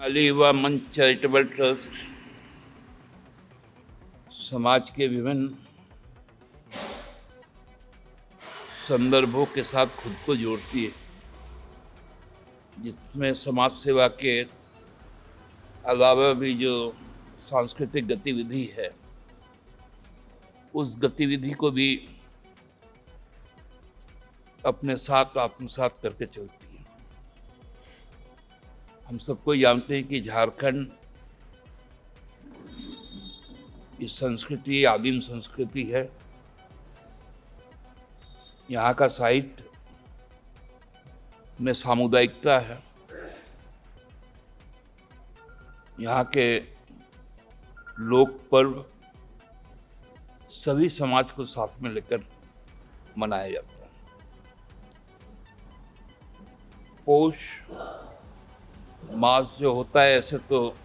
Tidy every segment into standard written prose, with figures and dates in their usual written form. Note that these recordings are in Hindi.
अली युवा मंच चैरिटेबल ट्रस्ट समाज के विभिन्न संदर्भों के साथ खुद को जोड़ती है, जिसमें समाज सेवा के अलावा भी जो सांस्कृतिक गतिविधि है, उस गतिविधि को भी अपने साथ आत्मसात करके चलती है। हम सबको जानते हैं कि झारखंड की संस्कृति आदिम संस्कृति है। यहाँ का साहित्य में सामुदायिकता है। यहाँ के लोक पर्व सभी समाज को साथ में लेकर मनाया जाता है। पौष मास जो होता है, ऐसे तो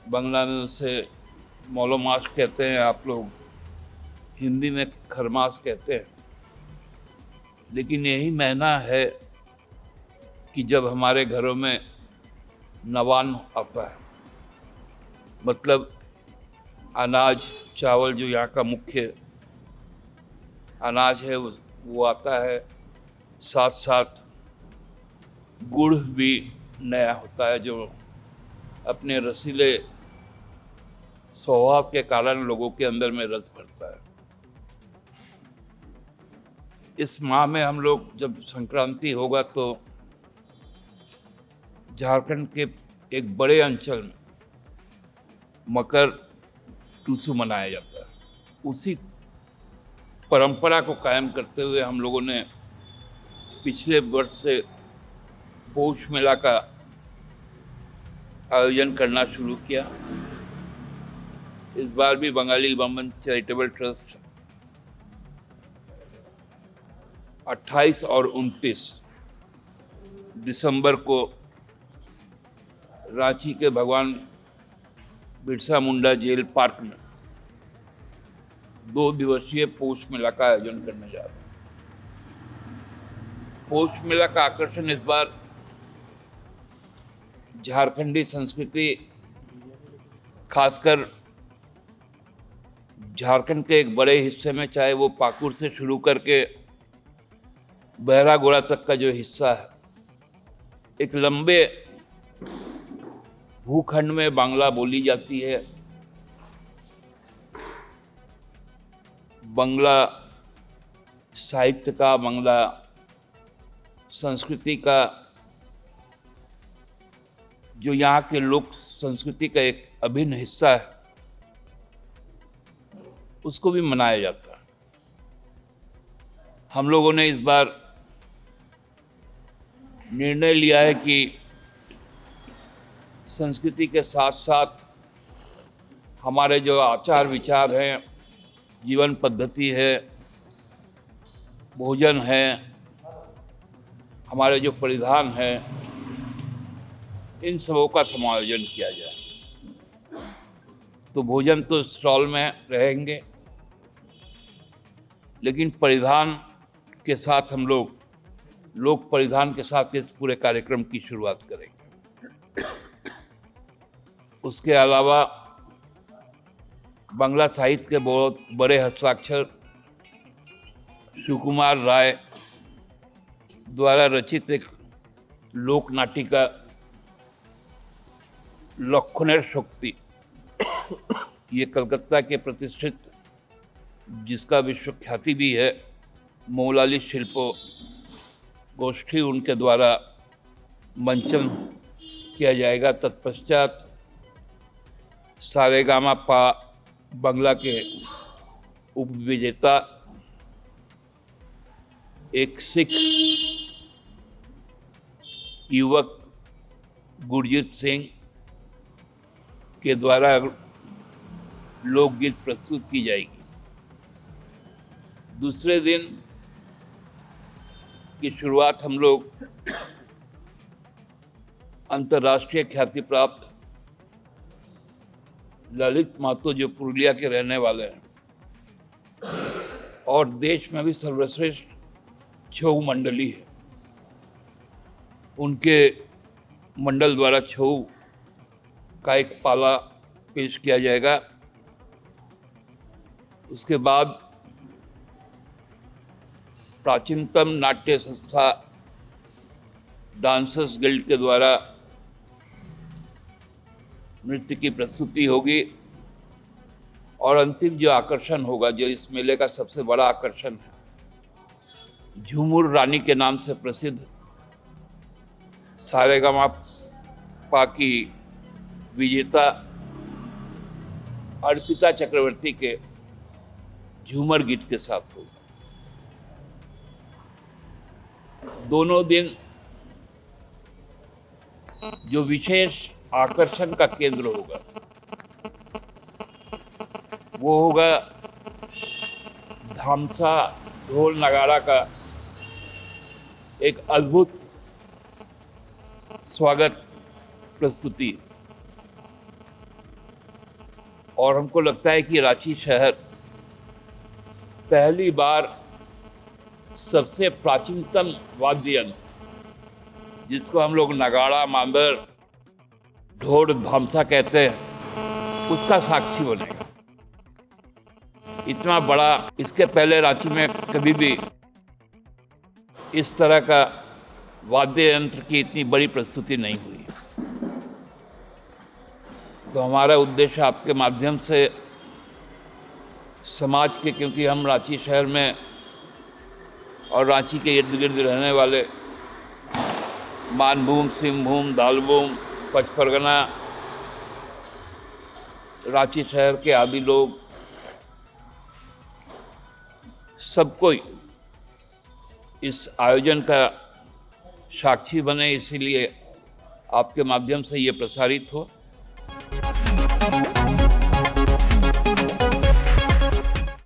बांग्ला में उसे मौलो मास कहते हैं, आप लोग हिंदी में खरमास कहते हैं। लेकिन यही महीना है कि जब हमारे घरों में नवान्न आता है, मतलब अनाज चावल जो यहाँ का मुख्य अनाज है वो आता है, साथ साथ गुड़ भी नया होता है, जो अपने रसीले स्वभाव के कारण लोगों के अंदर में रस भरता है। इस माह में हम लोग जब संक्रांति होगा तो झारखंड के एक बड़े अंचल में मकर टूसू मनाया जाता है। उसी परंपरा को कायम करते हुए हम लोगों ने पिछले वर्ष से पौष मेला का आयोजन करना शुरू किया। इस बार भी बंगाली युवा मंच चैरिटेबल ट्रस्ट 28 और 29 दिसंबर को रांची के भगवान बिरसा मुंडा जेल पार्क में 2 दिवसीय पौष मेला का आयोजन करने जा रहे हैं। पौष मेला का आकर्षण इस बार झारखंडी संस्कृति, खासकर झारखंड के एक बड़े हिस्से में, चाहे वो पाकुड़ से शुरू करके बहरागोड़ा तक का जो हिस्सा है, एक लंबे भूखंड में बांग्ला बोली जाती है। बांग्ला साहित्य का, बांग्ला संस्कृति का, जो यहाँ के लोक संस्कृति का एक अभिन्न हिस्सा है, उसको भी मनाया जाता है। हम लोगों ने इस बार निर्णय लिया है कि संस्कृति के साथ साथ हमारे जो आचार विचार हैं, जीवन पद्धति है, भोजन है, हमारे जो परिधान है, इन सबों का समायोजन किया जाए। तो भोजन तो स्टॉल में रहेंगे, लेकिन परिधान के साथ हम लोक परिधान के साथ इस पूरे कार्यक्रम की शुरुआत करेंगे। उसके अलावा बांग्ला साहित्य के बहुत बड़े हस्ताक्षर सुकुमार राय द्वारा रचित एक लोक नाटिका लक्षणेर शक्ति, ये कलकत्ता के प्रतिष्ठित, जिसका विश्व ख्याति भी है, मौलाली शिल्पो गोष्ठी, उनके द्वारा मंचन किया जाएगा। तत्पश्चात सारेगामा पा बांग्ला के उपविजेता एक सिख युवक गुरजीत सिंह के द्वारा लोकगीत प्रस्तुत की जाएगी। दूसरे दिन की शुरुआत हम लोग अंतर्राष्ट्रीय ख्याति प्राप्त ललित महतो, जो पुरुलिया के रहने वाले हैं और देश में भी सर्वश्रेष्ठ छऊ मंडली है, उनके मंडल द्वारा छऊ का एक पाला पेश किया जाएगा। उसके बाद प्राचीनतम नाट्य संस्था डांसर्स गिल्ड के द्वारा नृत्य की प्रस्तुति होगी और अंतिम जो आकर्षण होगा, जो इस मेले का सबसे बड़ा आकर्षण है, झूमुर रानी के नाम से प्रसिद्ध सारेगामापा की विजेता अर्पिता चक्रवर्ती के झूमर गीत के साथ होगा। दोनों दिन जो विशेष आकर्षण का केंद्र होगा वो होगा धामसा ढोल नगाड़ा का एक अद्भुत स्वागत प्रस्तुति। और हमको लगता है कि रांची शहर पहली बार सबसे प्राचीनतम वाद्य यंत्र, जिसको हम लोग नगाड़ा, मांदर, ढोल, धामसा कहते हैं, उसका साक्षी बनेगा। इतना बड़ा, इसके पहले रांची में कभी भी इस तरह का वाद्य यंत्र की इतनी बड़ी प्रस्तुति नहीं हुई। तो हमारा उद्देश्य आपके माध्यम से समाज के, क्योंकि हम रांची शहर में और रांची के इर्द गिर्द रहने वाले मानभूम, सिंहभूम, दालभूम, पचपरगना, रांची शहर के आदि लोग, सब कोई इस आयोजन का साक्षी बने, इसीलिए आपके माध्यम से ये प्रसारित हो।